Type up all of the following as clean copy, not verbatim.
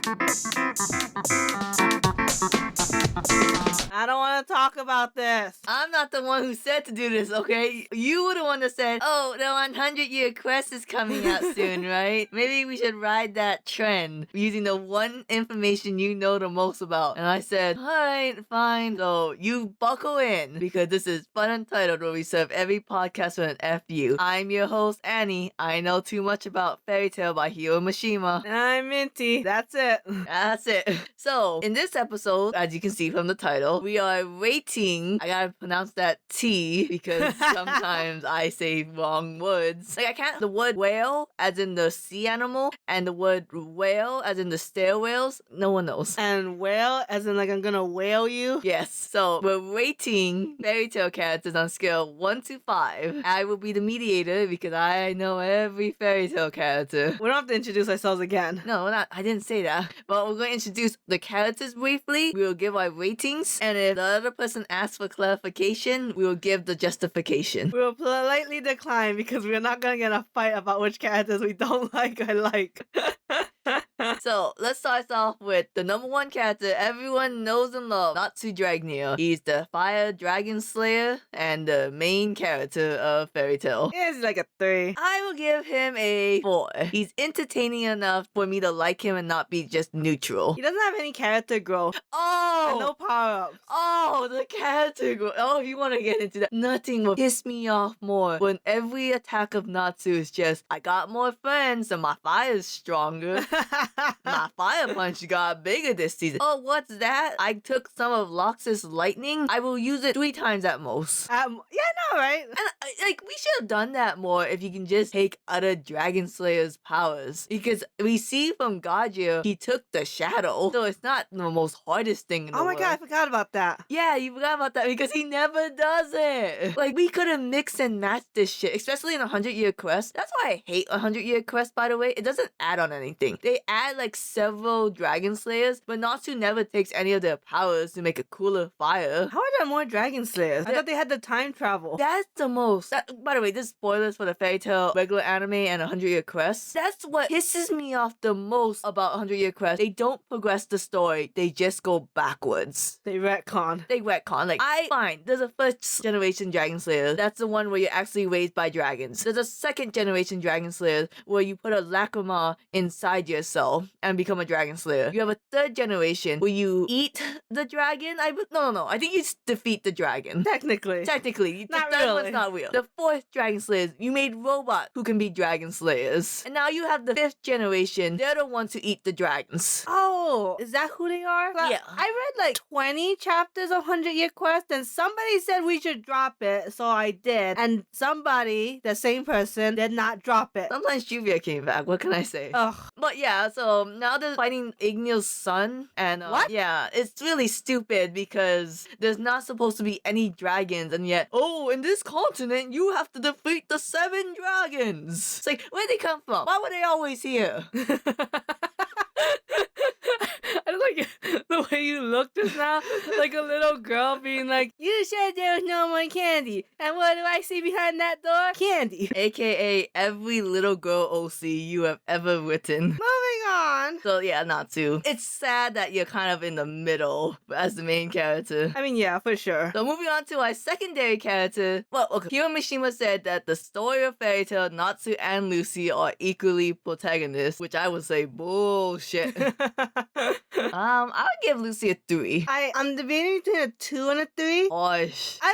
I don't want to talk about this. I'm not the one who said to do this, okay? You were the one that said, oh, the 100-year quest is coming out soon, right? Maybe we should ride that trend using the one information you know the most about. And I said, alright, fine. So you buckle in, because this is Fun Untitled, where we serve every podcast with an FU. I'm your host, Annie. I know too much about Fairy Tale by Hiro Mishima. And I'm Minty. That's it. That's it. So, in this episode, as you can see from the title, we are rating. I gotta pronounce that T because sometimes I say wrong words. Like, I can't. The word whale, as in the sea animal, and the word whale, as in the stair whales, no one knows. And whale, as in like I'm gonna whale you? Yes. So, we're rating fairy tale characters on scale 1 to 5. I will be the mediator because I know every fairy tale character. We don't have to introduce ourselves again. No, not. I didn't say that. But we're going to introduce the characters briefly. We will give our ratings. And if the other person asks for clarification, we will give the justification. We will politely decline because we're not gonna get a fight about which characters we don't like or like. So, let's start off with the number one character everyone knows and loves, Natsu Dragnea. He's the fire dragon slayer and the main character of Fairy Tale. It's like a 3. I will give him a 4. He's entertaining enough for me to like him and not be just neutral. He doesn't have any character growth. Oh! And no power-ups. Oh, the character growth. Oh, you want to get into that. Nothing will piss me off more when every attack of Natsu is just, I got more friends and my fire's stronger. My fire punch got bigger this season. Oh, what's that? I took some of Loxa's lightning. I will use it 3 times at most. Yeah, no, right? And, like, we should have done that more if you can just take other Dragon Slayer's powers. Because we see from Gagio, he took the shadow. So it's not the most hardest thing in the world. Oh my god, I forgot about that. Yeah, you forgot about that because he never does it. Like, we could have mixed and matched this shit, especially in a 100-year quest. That's why I hate a 100-year quest, by the way. It doesn't add on anything. They add, like, several Dragon Slayers, but Natsu never takes any of their powers to make a cooler fire. How are there more Dragon Slayers? I thought they had the time travel. That's the most. By the way, this is spoilers for the Fairy Tale regular anime and 100-year quest. That's what pisses me off the most about 100-year quest. They don't progress the story. They just go backwards. They retcon. Like, fine. There's a first generation Dragon Slayer. That's the one where you're actually raised by dragons. There's a second generation Dragon Slayer where you put a lacrima inside yourself and become a Dragon Slayer. You have a third generation where you eat the dragon. No. I think you defeat the dragon. Technically. The Not third really. one's not real. The fourth Dragon Slayers, you made robots who can be Dragon Slayers. And now you have the fifth generation. They're the ones who eat the dragons. Oh, is that who they are? Yeah. I read like 20 chapters of 100-Year Quest and somebody said we should drop it, so I did. And somebody, the same person, did not drop it. Sometimes Juvia came back. What can I say? Ugh. But yeah, so now they're fighting Igneo's son. And What? Yeah, it's really stupid because there's not supposed to be any dragons. And yet, oh, in this continent, you have to defeat the 7 dragons. It's like, where'd they come from? Why were they always here? I don't like the way you looked just now, like a little girl being like, you said there was no more candy. And what do I see behind that door? Candy. AKA every little girl OC you have ever written. Moving on. So yeah, Natsu. It's sad that you're kind of in the middle as the main character. I mean, yeah, for sure. So moving on to our secondary character. Well, okay. Hiro Mishima said that the story of Fairy Tale, Natsu and Lucy are equally protagonists, which I would say bullshit. I would give Lucy a 3. I'm debating between a 2 and a 3. Osh. I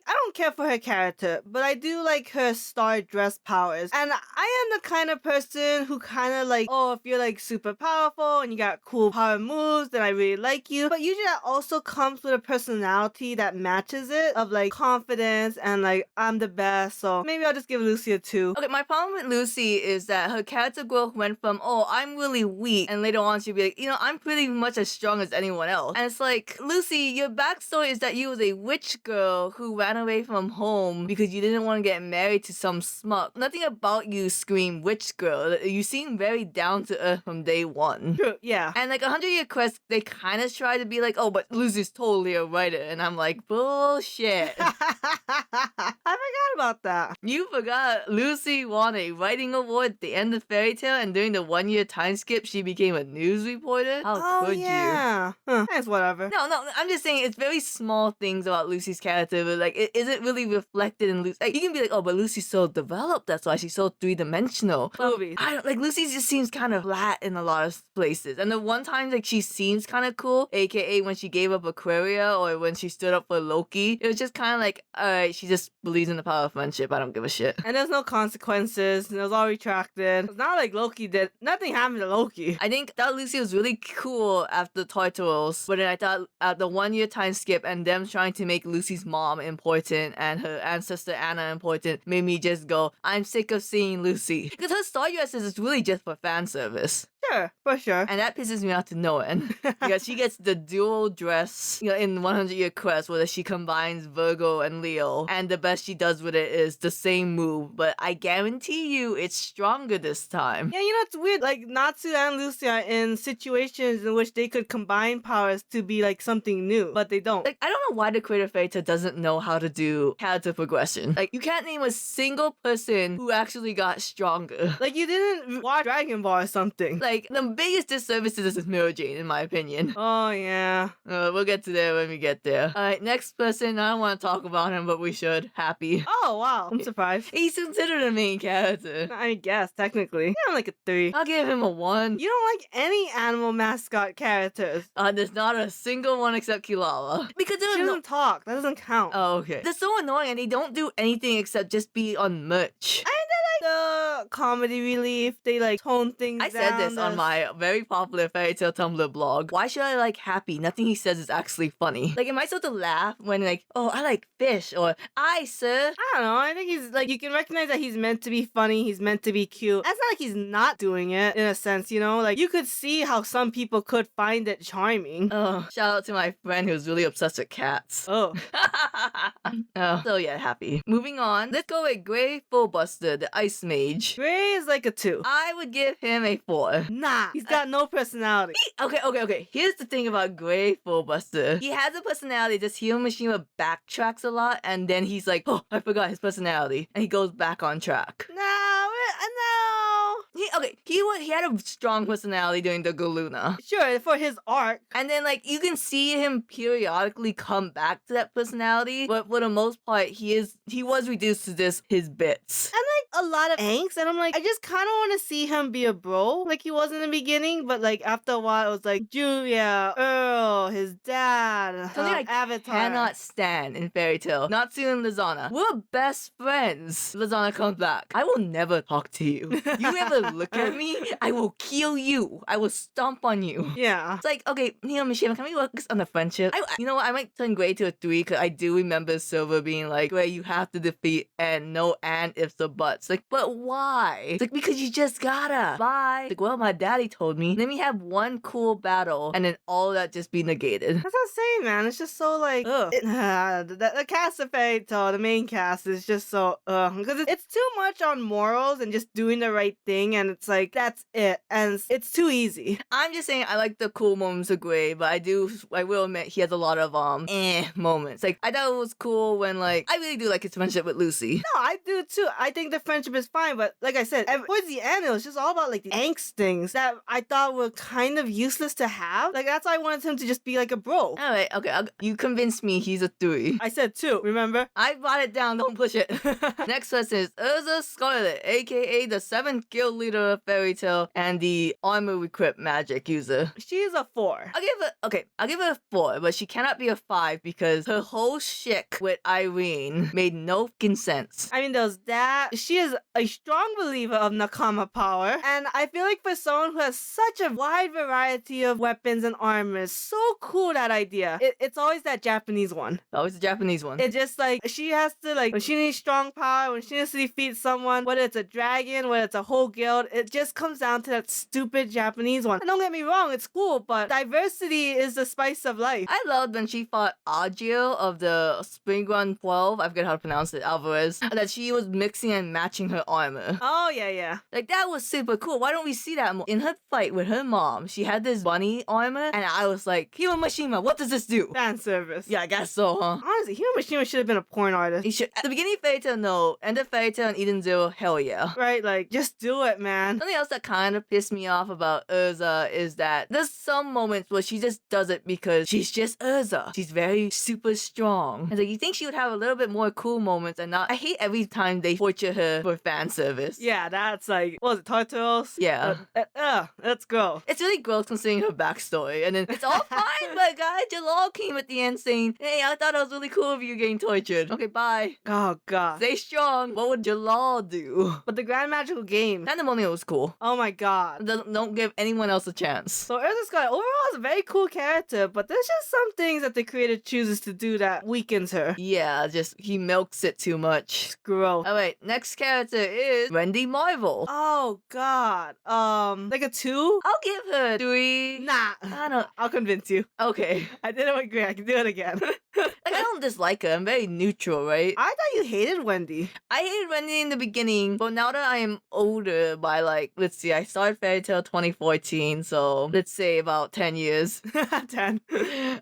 don't care for her character, but I do like her star dress powers. And I am the kind of person who kind of like, oh, if you're like super powerful and you got cool power moves, then I really like you. But usually that also comes with a personality that matches it, of like confidence and like, I'm the best. So maybe I'll just give Lucy a 2. Okay, my problem with Lucy is that her character growth went from, oh, I'm really weak, and later on she'll be like, I'm pretty much as strong as anyone else. And it's like, Lucy, your backstory is that you was a witch girl who ran away from home because you didn't want to get married to some schmuck. Nothing about you screamed witch girl. You seem very down to earth from day day one. True, yeah. And like 100-Year Quest, they kind of try to be like, oh, but Lucy's totally a writer. And I'm like, bullshit. I forgot about that. You forgot Lucy won a writing award at the end of Fairy Tale, and during the 1-year time skip, she became a news reporter? How could you? Yeah. Huh. It's whatever. No, I'm just saying it's very small things about Lucy's character, but like it isn't really reflected in Lucy. Like, you can be like, oh, but Lucy's so developed, that's why she's so three-dimensional. Movies. I don't like Lucy just seems kind of flat in a lot of places. And the one time like she seems kind of cool, aka when she gave up Aquaria or when she stood up for Loki, it was just kind of like, alright, she just believes in the power of friendship. I don't give a shit. And there's no consequences. And it was all retracted. It's not like Loki did. Nothing happened to Loki. I think that Lucy was really cool after Turtles, but then I thought at the 1-year time skip and them trying to make Lucy's mom important and her ancestor Anna important made me just go, I'm sick of seeing Lucy. Because her star dresses is really just for fan service. Sure, for sure. And that pisses me off to no end. Because she gets the dual dress, in 100-Year Quest where she combines Virgo and Leo. And the best she does with it is the same move. But I guarantee you it's stronger this time. Yeah, it's weird. Like, Natsu and Lucy are in situations in which they could combine powers to be like something new, but they don't. Like, I don't know why the creator of Fairy Tail doesn't know how to do character progression. Like, you can't name a single person who actually got stronger. Like, you didn't watch Dragon Ball or something. Like, the biggest disservice to this is Mira Jane, in my opinion. Oh, yeah. We'll get to there when we get there. Alright, next person. I don't want to talk about him, but we should. Happy. Oh, wow. I'm surprised. He's considered a main character. I guess, technically. Yeah, I'm like a 3. I'll give him a 1. You don't like any animal mascot characters. There's not a single one except Kilala. Because She doesn't talk. That doesn't count. Oh, okay. They're so annoying and they don't do anything except just be on merch. The comedy relief, they like tone things I down. said this on my very popular Fairy Tail Tumblr blog. Why should I like Happy? Nothing he says is actually funny. Like, am I supposed to laugh when like, oh, I like fish, or I, sir? I don't know. I think he's like, you can recognize that he's meant to be funny. He's meant to be cute. It's not like he's not doing it in a sense, Like, you could see how some people could find it charming. Oh, shout out to my friend who's really obsessed with cats. Oh. So yeah, Happy. Moving on. Let's go with Grey Fullbuster, the Ice Mage. Gray is like a 2. I would give him a 4. Nah, he's got no personality. Okay. Here's the thing about Grey Fullbuster. He has a personality. This Healing Machine backtracks a lot, and then he's like, oh, I forgot his personality, and he goes back on track. No. He had a strong personality during the Galuna. Sure, for his arc. And then, like, you can see him periodically come back to that personality, but for the most part, he was reduced to just his bits. And like a lot of angst, and I'm like, I just kind of want to see him be a bro, like he was in the beginning, but like after a while, it was like Juvia, Earl, his dad, Something I Avatar. cannot stand in Fairy Tail. Natsu and Lizana. We're best friends. Lizana comes back. I will never talk to you. You ever look at me, I will kill you. I will stomp on you. Yeah. It's like, okay, Michelle, can we work on the friendship? You know what? I might turn Gray to a 3 because I do remember Silver being like, Gray, you have to defeat and no and ifs or buts. Like, but why? It's like, because you just gotta. Bye. Like, well, my daddy told me. Let me have one cool battle and then all of that just be negated. That's what I'm saying, man. It's just so like, ugh. The cast of Fairy Tail, the main cast, is just so, because it's too much on morals and just doing the right thing, and it's like, that's it. And it's too easy. I'm just saying I like the cool moments of Gray, but I will admit he has a lot of moments. Like, I thought it was cool when like I really do like his friendship with Lucy. No, I do too. I think the friendship is fine, but like I said, towards the end, it was just all about like the angst things that I thought were kind of useless to have. Like, that's why I wanted him to just be like a bro. Alright, okay, you convinced me he's a 3. I said 2, remember? I brought it down, don't push it. Next person is Urza Scarlett, aka the 7th guild leader of Fairy Tail and the armor equipped magic user. She's a 4. I'll give her a 4, but she cannot be a 5 because her whole shtick with Irene made no fucking sense. I mean, there's that. She is a strong believer of Nakama power, and I feel like for someone who has such a wide variety of weapons and armor, it's so cool, that idea. It's always that Japanese one. Always the Japanese one. It's just like, she has to, like, when she needs strong power, when she needs to defeat someone, whether it's a dragon, whether it's a whole guild, Untitled, it just comes down to that stupid Japanese one. And don't get me wrong, it's cool, but diversity is the spice of life. I loved when she fought Gagio of the Spring Run 12, I forget how to pronounce it, Alvarez, that she was mixing and matching her armor. Oh, yeah. Like, that was super cool. Why don't we see that more? In her fight with her mom, she had this bunny armor, and I was like, Hiro Mishima, what does this do? Fan service. Yeah, I guess so, huh? Honestly, Hiro Mishima should have been a porn artist. He should. At the beginning of Fairy Tail, no. End of Fairy Tail and Eden Zero, hell yeah. Right? Like, just do it, man. Something else that kind of pissed me off about Urza is that there's some moments where she just does it because she's just Urza. She's very super strong. And so you think she would have a little bit more cool moments and not. I hate every time they torture her for fan service. Yeah, that's like, what was it, Tartaros? Yeah. Let's go. It's really gross considering her backstory. And then it's all fine, but guy Jalal came at the end saying, hey, I thought it was really cool of you getting tortured. Okay, bye. Oh, God. Stay strong. What would Jalal do? But the Grand Magical Game. Pandemonium was cool. Oh my God. Don't give anyone else a chance. So Urza Sky overall is a very cool character, but there's just some things that the creator chooses to do that weakens her. Yeah, just he milks it too much. It's gross. Alright, next character is Wendy Marvel. Oh God. Like a 2? I'll give her 3. Nah. I don't. I'll convince you. Okay. I didn't agree. I can do it again. Like, I don't dislike her. I'm very neutral, right? I thought you hated Wendy. I hated Wendy in the beginning, but now that I am older by like, let's see, I started Fairy Tail 2014, so let's say about 10 years. 10.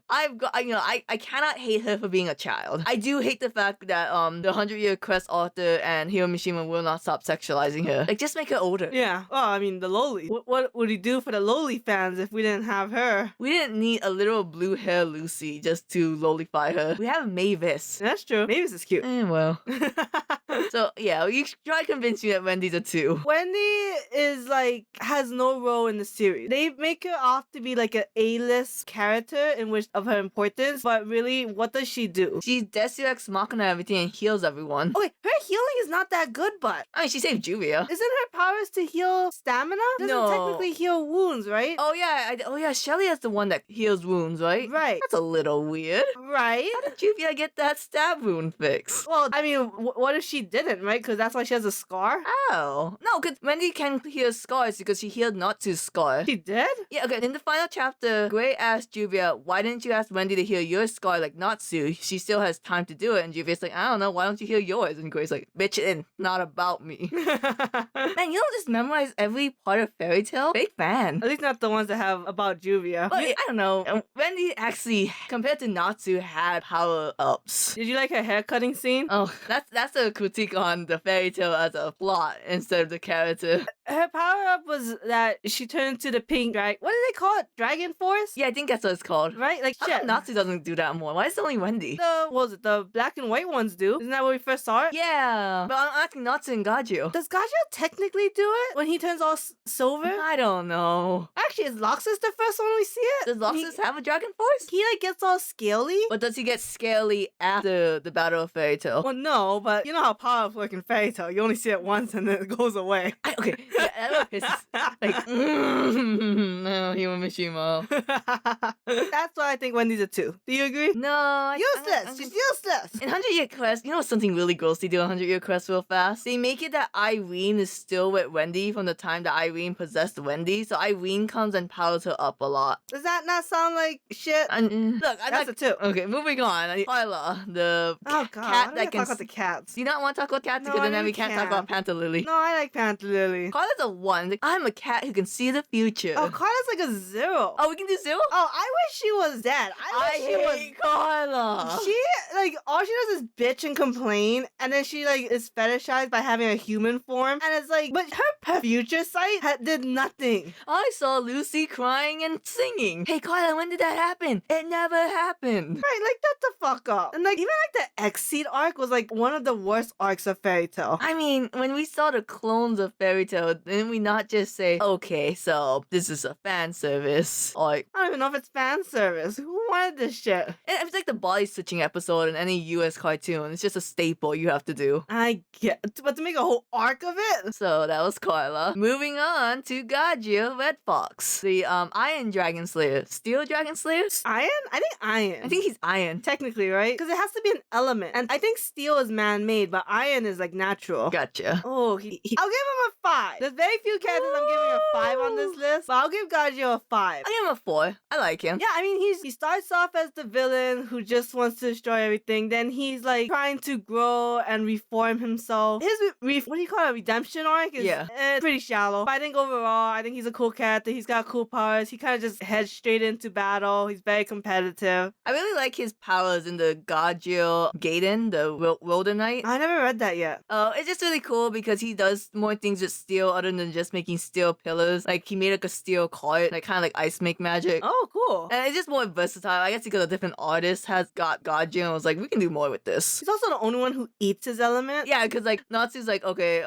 I've got, I cannot hate her for being a child. I do hate the fact that the 100-Year Quest author and Hiro Mishima will not stop sexualizing her. Like, just make her older. Yeah. Well, I mean, the loli. What would he do for the loli fans if we didn't have her? We didn't need a little blue hair Lucy just to lolify her. We have Mavis. That's true. Mavis is cute. Well. So, yeah, you try to convince me that Wendy's a 2. Wendy is like, has no role in the series. They make her off to be like an A-list character in which of her importance, but really, what does she do? She's Deus Ex Machina everything and heals everyone. Okay, her healing is not that good, but I mean, she saved Juvia. isn't her powers to heal stamina? Doesn't No. technically heal wounds, right? Oh yeah, Shelly is the one that heals wounds, right? Right. That's a little weird. Right? How did Juvia get that stab wound fixed? Well, I mean, what if she didn't, right? Because that's why she has a scar? Oh. No, because Wendy can heal scars because she healed Natsu's scar. She did? Yeah, okay, in the final chapter, Gray asked Juvia, why didn't you ask Wendy to heal your scar like Natsu? She still has time to do it. And Juvia's like, I don't know, why don't you heal yours? And Gray's like, bitch, it's not about me. Man, you don't just memorize every part of Fairy Tail? Big fan. At least not the ones that have about Juvia. But I don't know. Wendy actually, compared to Natsu, had power-ups. Did you like her hair cutting scene? Oh, that's a critique on the Fairy Tail as a plot instead of the character. Her power up was that she turned into the pink drag. What do they call it? Dragon Force? Yeah, I think that's what it's called. Right? Like How shit. come Natsu doesn't do that more? Why is it only Wendy? What was it? The black and white ones do. Isn't that where we first saw it? Yeah, but I'm asking Natsu and Gagio. Does Gagio technically do it when he turns all silver? I don't know. Actually, is Loxus the first one we see it? Does Loxus have a Dragon Force? He like gets all scaly? But does he get scaly after the Battle of Fairy Tail? Well, no, but you know how powerful it can Fairy Tail. You only see it once and then it goes away. Okay, yeah, that pisses. Like, no, Hiro Mishima. That's why I think Wendy's a 2. Do you agree? No, Useless. She's useless. In 100-Year Quest, you know something really gross they do in 100-Year Quest real fast? They make it that Irene is still with Wendy from the time that Irene possessed Wendy, so Irene comes and powers her up a lot. Does that not sound like shit? Look, That's a 2. Okay, moving on. Carla, the Oh god, cat why that did I can... talk about the cats? Do you not want to talk about cats? No, Because I then we really can't talk about Panther Lily. No, I like Panther Lily. Carla's a 1. Like, I'm a cat who can see the future. Oh, Carla's like a 0. Oh, we can do 0? Oh, I wish she was dead. I wish she was. hate Carla. She like all she does is bitch and complain, and then she like is fetishized by having a human form, and it's like, but her future sight did nothing. I saw Lucy crying and singing. Hey, Carla, when did that happen? It never happened. Right, like that the fuck up. And like even like the X-Seed arc was like one of the worst arcs of Fairy Tail. I mean, when we saw the clones of Fairy Tail, didn't we not just say, okay, so this is a fan service? Like, I don't even know if it's fan fan service. Who wanted this shit? It's like the body switching episode in any US cartoon. It's just a staple you have to do. I get, but to make a whole arc of it? So that was Carla. Moving on to Gagio Red Fox, the Iron Dragon Slayer. Steel Dragon Slayer? Iron? I think iron. I think he's iron. Technically, right? Because it has to be an element. And I think steel is man-made, but iron is like natural. Gotcha. Oh, I'll give him a 5. There's very few characters I'm giving a 5 on this list, but I'll give Gagio a 5. I give him a 4. I like him. Yeah, I mean, he starts off as the villain who just wants to destroy everything. Then he's like trying to grow and reform himself. His what do you call it? Redemption arc is pretty shallow. But I think overall, I think he's a cool character. He's got cool powers. He kind of just heads straight into battle. He's very competitive. I really like his powers in the Gagio Gaiden, the Wilder Knight. I never read that yet. Oh, it's just really cool because he does more things with steel other than just making steel pillars. Like he made like a steel card, like kind of like ice make magic. Oh, cool. And it's just more versatile. I guess because a different artist has got Gagio and was like, we can do more with this. He's also the only one who eats his element. Yeah, because like Natsu's like, okay,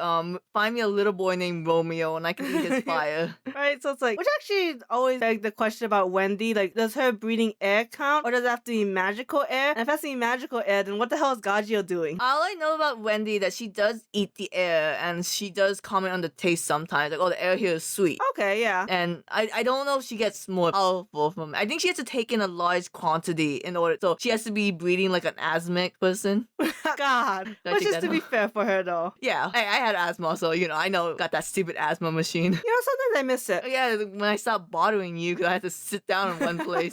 find me a little boy named Romeo and I can eat his fire. Right, so it's like, which actually always begs the question about Wendy. Like, does her breathing air count, or does it have to be magical air? And if that's the magical air, then what the hell is Gagio doing? All I know about Wendy that she does eat the air and she does comment on the taste sometimes. Like, oh, the air here is sweet. Okay, yeah. And I don't know if she gets more powerful from it. I think she has to take in a large quantity in order. So she has to be breathing like an asthmatic person. God. Which is to be fair for her, though. Yeah. I had asthma, so, I know got that stupid asthma machine. Sometimes I miss it. Yeah, when I stopped bothering you because I had to sit down in one place.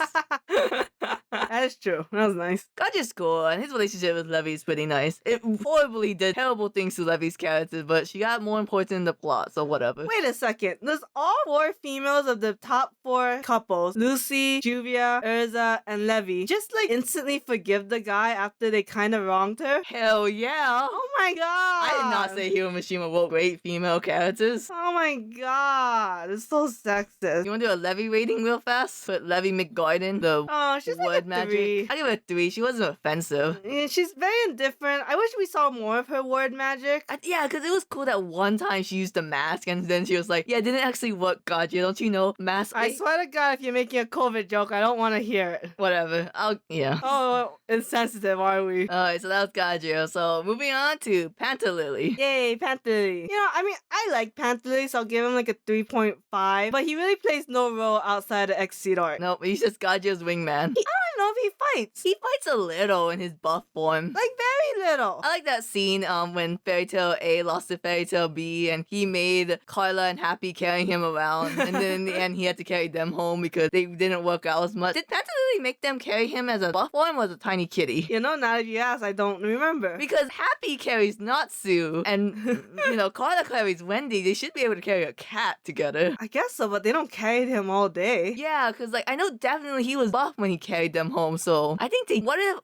That is true. That was nice. Gagio's cool, and his relationship with Levy is pretty nice. It horribly did terrible things to Levy's character, but she got more important in the plot, so whatever. Wait a second. There's all 4 females of the top 4 couples, Lucy, Juvia, Urza, and Levy, just like instantly forgive the guy after they kind of wronged her? Hell yeah. Oh my god. I did not say Hero Mishima wrote great female characters. Oh my god. It's so sexist. You want to do a Levy rating real fast? Put Levy McGarden, the she's word like a magic. 3. I give her a 3. She wasn't offensive. Yeah, she's very indifferent. I wish we saw more of her word magic. Yeah, because it was cool that one time she used the mask and then she was like, yeah, it didn't actually work, Gagio. Don't you know? Mask. I swear to God, if you're making a COVID joke, I don't want to hear it. Whatever. Yeah. Oh, insensitive, are we? Alright, so that was Gagio. So moving on to Panther Lily. Yay, Panther Lily. I mean, I like Panther Lily, so I'll give him like a 3.5. But he really plays no role outside of X-Seed art. Nope, he's just Gagio's wingman. I don't know if he fights. He fights a little in his buff form. Like, very little. I like that scene when Fairy Tail A lost to Fairy Tail B and he made Carla and Happy carrying him around and then in the end he had to carry them home because they didn't work out as much. Did Panther Lily make them carry him as a buff form or as a tiny kitty? Now that you ask, I don't remember. Because Happy carries Natsu and, Carla carries Wendy. They should be able to carry a cat together. I guess so, but they don't carry him all day. Yeah, because I know definitely he was buff when he carried them home, so I think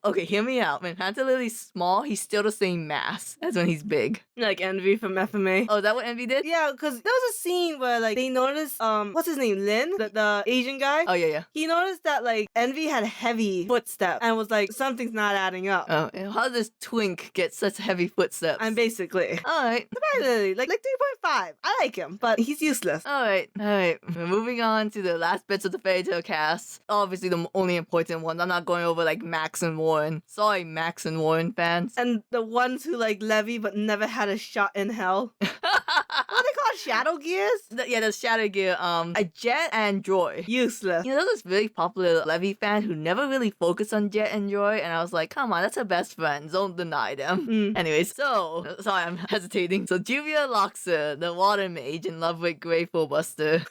okay, hear me out. When Panther Lily's small, he's still the same mass as when he's big. Like Envy from FMA. Oh, is that what Envy did? Yeah, because there was a scene where they noticed, what's his name, Lin? The Asian guy? Oh, yeah. He noticed that Envy had heavy footsteps and was like, something's not adding up. Oh, how does this twink get such heavy footsteps? I'm basically. Alright. Surprisingly, like 3.5. I like him, but he's useless. Alright. We're moving on to the last bits of the Fairy Tail cast. Obviously the only important ones. I'm not going over Max and Warren. Sorry, Max and Warren fans. And the ones who like Levy but never had a shot in hell. What are they called? Shadow Gears? The Shadow Gear. A Jet and Joy. Useless. There was this really popular Levy fan who never really focused on Jet and Joy, and I was like, come on, that's her best friends. Don't deny them. Anyways, so sorry, I'm hesitating. So Juvia Loxa, the water mage in love with Grateful Buster.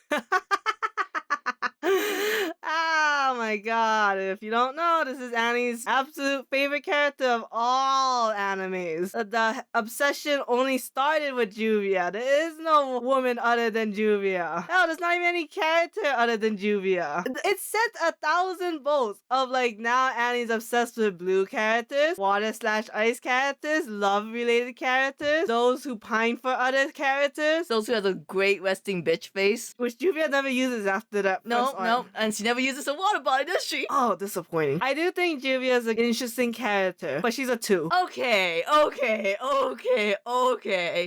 Oh my god, if you don't know, this is Annie's absolute favorite character of all animes. The obsession only started with Juvia. There is no woman other than Juvia. Hell, there's not even any character other than Juvia. It sent 1,000 votes of now Annie's obsessed with blue characters, water/ice characters, love-related characters, those who pine for other characters. Those who have a great resting bitch face. Which Juvia never uses after that. No, and she never never uses a water bottle, does she? Oh, disappointing. I do think Juvia is an interesting character, but she's a 2. Okay.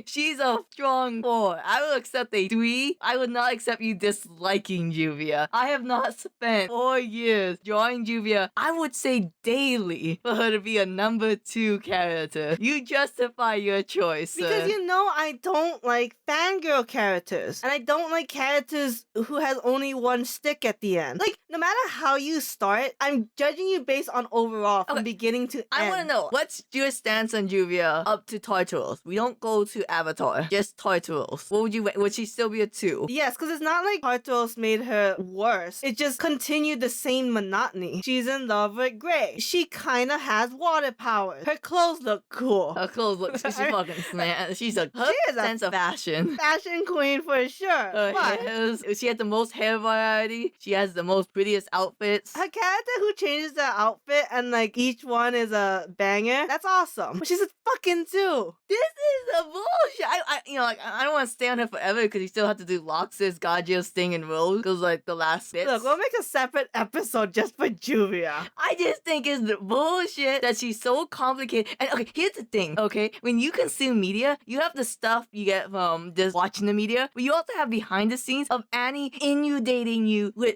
She's a strong 4. I will accept a 3. I would not accept you disliking Juvia. I have not spent 4 years drawing Juvia, I would say daily, for her to be a number 2 character. You justify your choice, sir. Because I don't like fangirl characters. And I don't like characters who has only one stick at the end. Like, no matter how you start, I'm judging you based on overall from beginning to end. I want to know, what's your stance on Juvia up to Turtles? We don't go to Avatar, just Turtles. What would you, would she still be a 2? Yes, because it's not like Turtles made her worse. It just continued the same monotony. She's in love with Gray. She kind of has water powers. Her clothes look cool. Her clothes look, she's fucking smash. She's a, her She is a sense of fashion. Fashion queen for sure. Her What? hairs, she has the most hair variety. She has the most prettiest outfits. Her character who changes their outfit and like each one is a banger. That's awesome. But she's a fucking 2. This is a bullshit. I don't want to stay on her forever because you still have to do Loxus, Gagio, Sting, and Rose because like the last bits. Look, we'll make a separate episode just for Juvia. I just think it's the bullshit that she's so complicated. And okay, here's the thing, okay? When you consume media, you have the stuff you get from just watching the media, but you also have behind the scenes of Annie inundating you with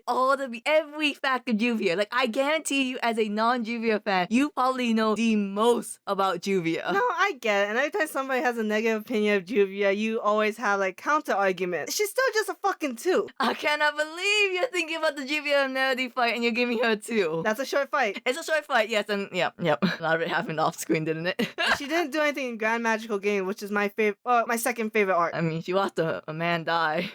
every fact of Juvia. Like, I guarantee you, as a non-Juvia fan, you probably know the most about Juvia. No, I get it. And every time somebody has a negative opinion of Juvia, you always have like counter arguments. She's still just a fucking 2. I cannot believe you're thinking about the Juvia and Melody fight and you're giving her a 2. That's a short fight. It's a short fight, yes, and yep. A lot of it happened off screen, didn't it? She didn't do anything in Grand Magical Game, which is my favorite, my second favorite arc. I mean, she watched a man die.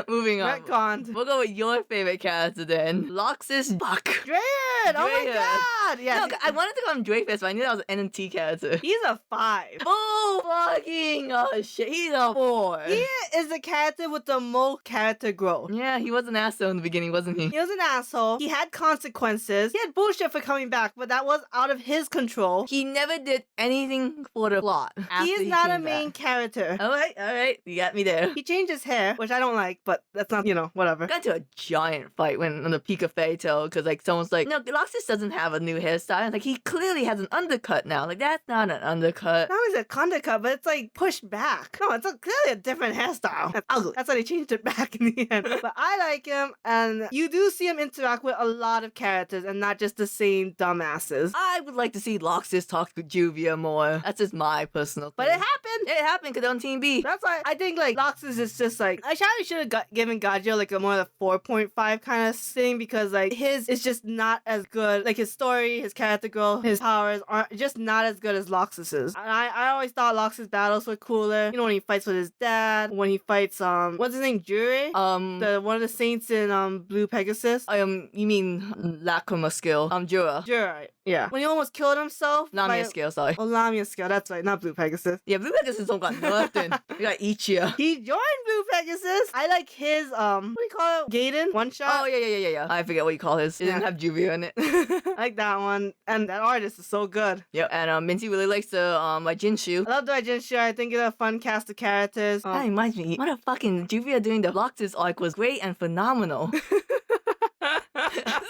Moving on. Retconned. We'll go with your favorite character then. Loxus Buck. Drayan! Oh my god! Yeah. No, I wanted to call him Dreyfus, but I knew that was an NNT character. He's a 5. Oh, fucking shit. He's a 4. He is the character with the most character growth. Yeah, he was an asshole in the beginning, wasn't he? He was an asshole. He had consequences. He had bullshit for coming back, but that was out of his control. He never did anything for the plot. He is not a main character. Alright. You got me there. He changed his hair, which I don't like, but that's not, whatever. Got into a giant fight when on the peak of Fairy Tail because like someone's like, no, Loxus doesn't have a new hairstyle. Like he clearly has an undercut now. Like that's not an undercut. Not only is it undercut, but it's like pushed back. No, it's clearly a different hairstyle. That's ugly. That's why they changed it back in the end. But I like him, and you do see him interact with a lot of characters and not just the same dumbasses. I would like to see Loxus talk to Juvia more. That's just my personal thing. But it happened. It happened because on Team B. That's why I think like Loxus is just like I probably should have given Gagio like a more of a 4.5 kind of thing because like his is just not as good. Like his story, his character growth, his powers aren't just not as good as Loxus's. I always thought Loxus battles were cooler. When he fights with his dad, when he fights what's his name, Jure? The one of the saints in Blue Pegasus. You mean Lacrima skill? Jura. Jure. Yeah. When he almost killed himself. Lamia skill, sorry. Oh, Lamia skill. That's right. Not Blue Pegasus. Yeah, Blue Pegasus don't got nothing. We got Ichia. He joined Blue Pegasus. I like his what do you call it? Gaiden one shot. Oh yeah. I forget what you call his. It didn't have Juvia in it. I like that one, and that artist is so good. Yep. And Minty really likes the Jinshu. I love the Jinshu. I think it's a fun cast of characters. That reminds me, what a fucking Juvia doing the Loxus arc was great and phenomenal.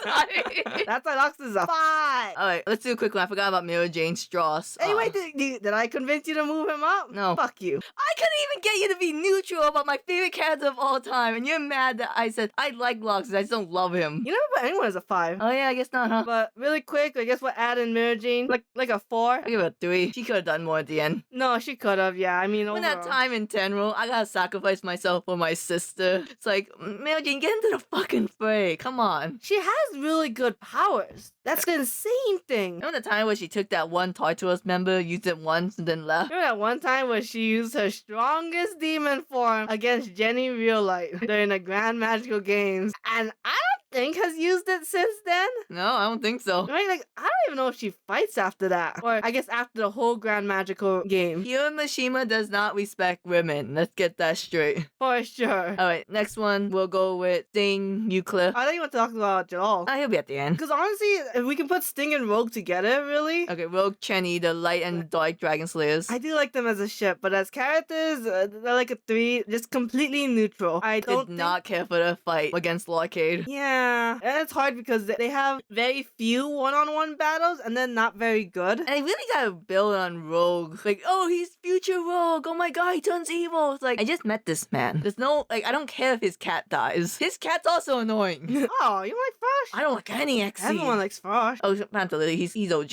Sorry. That's why Loxus is a 5. Alright, let's do a quick one. I forgot about Mira Jane Strauss. Hey, wait, did I convince you to move him up? No. Fuck you. I couldn't even get you to be neutral about my favorite character of all time, and you're mad that I said I like Loxus, I just don't love him. You never put anyone as a 5. Oh yeah, I guess not, huh? But really quick, I guess we'll add in Mira Jane, like a 4. I'll give it a 3. She could have done more at the end. No, she could have, yeah. I mean, when that time in Tenro, I gotta sacrifice myself for my sister. It's like, Mira Jane, get into the fucking fray. Come on. She has really good powers. That's the insane thing. Remember the time where she took that one Tartarus member, used it once, and then left? Remember that one time where she used her strongest demon form against Jenny Real Light during the Grand Magical Games, and I don't think has used it since then. No, I don't think so. I mean, like, I don't even know if she fights after that, or I guess after the whole Grand Magical Game. Hiro Mishima does not respect women. Let's get that straight. For sure. Alright, next one, we'll go with Sting, Euclid. I thought you were talking about Jalal. He'll be at the end. Because honestly, if we can put Sting and Rogue together, really. Okay, Rogue, Chenny, the light and dark dragon slayers. I do like them as a ship, but as characters, they're like a 3, just completely neutral. I did not care for the fight against Lorcade. Yeah, Yeah, and it's hard because they have very few one-on-one battles and then not very good. And they really gotta build on Rogue. Like, oh, he's future Rogue. Oh my god, he turns evil. It's like, I just met this man. There's no, like, I don't care if his cat dies. His cat's also annoying. Oh, you like Frosh? I don't like any XC. Everyone likes Frosh. Oh, Panther Lily, he's OG.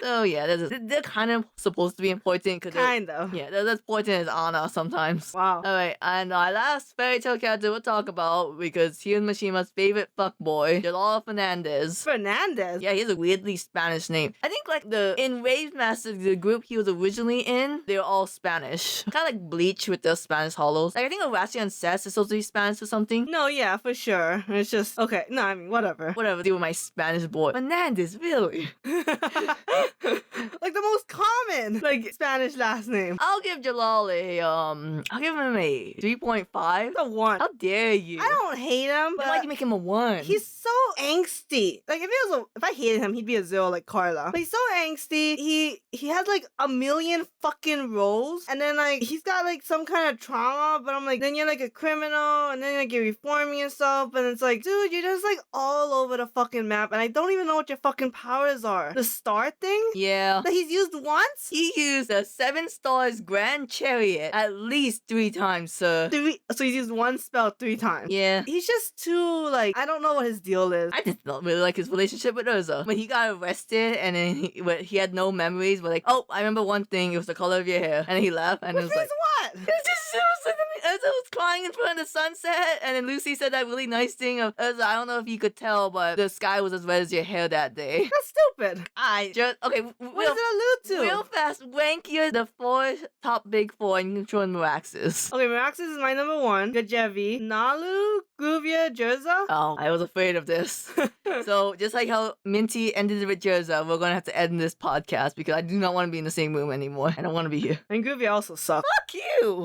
So yeah, they're kind of supposed to be important because Kind of. yeah, they're as important as Anna sometimes. Wow. Alright, and our last fairy tale character we'll talk about because he is Mashima's favorite fuckboy, Aloha Fernandez. Fernandez. Yeah, he has a weirdly Spanish name. I think like in Rave Master, the group he was originally in, they were all Spanish. Kind of like Bleach with the Spanish hollows. Like I think Horatio Cess is supposed to be Spanish or something. No, yeah, for sure. It's just okay. No, I mean whatever. Whatever, deal with my Spanish boy. Fernandez, really? Like the most common like Spanish last name. I'll give Jalal I'll give him a 3.5. The one. How dare you? I don't hate him, but Then why'd you make him a 1? he's so angsty. Like if I hated him, he'd be a 0 like Carla. But he's so angsty. He has like a million fucking roles, and then like he's got like some kind of trauma. But I'm like, then you're like a criminal, and then like you're reforming yourself, and it's like, dude, you're just like all over the fucking map, and I don't even know what your fucking powers are. The star thing Yeah. that he's used once. He used a 7 stars Grand Chariot at least 3 times, sir. So he's used one spell 3 times. Yeah. He's just too like I don't know what his deal is. I just don't really like his relationship with Urza. When he got arrested and then he had no memories, but like, oh, I remember one thing, it was the color of your hair. And then he left and it was like, what? it was like Urza was crying in front of the sunset, and then Lucy said that really nice thing of Urza, I don't know if you could tell, but the sky was as red as your hair that day. That's stupid. I just okay. What does it allude to? Real fast, rank your the 4 top big 4 and control Miraxis. Okay, Miraxis is my number 1. Gajevi, Nalu, Juvia, Jerza. Oh, I was afraid of this. So just like how Minty ended it with Jerza, we're gonna have to end this podcast because I do not want to be in the same room anymore. I don't want to be here. And Juvia also sucks. Fuck you.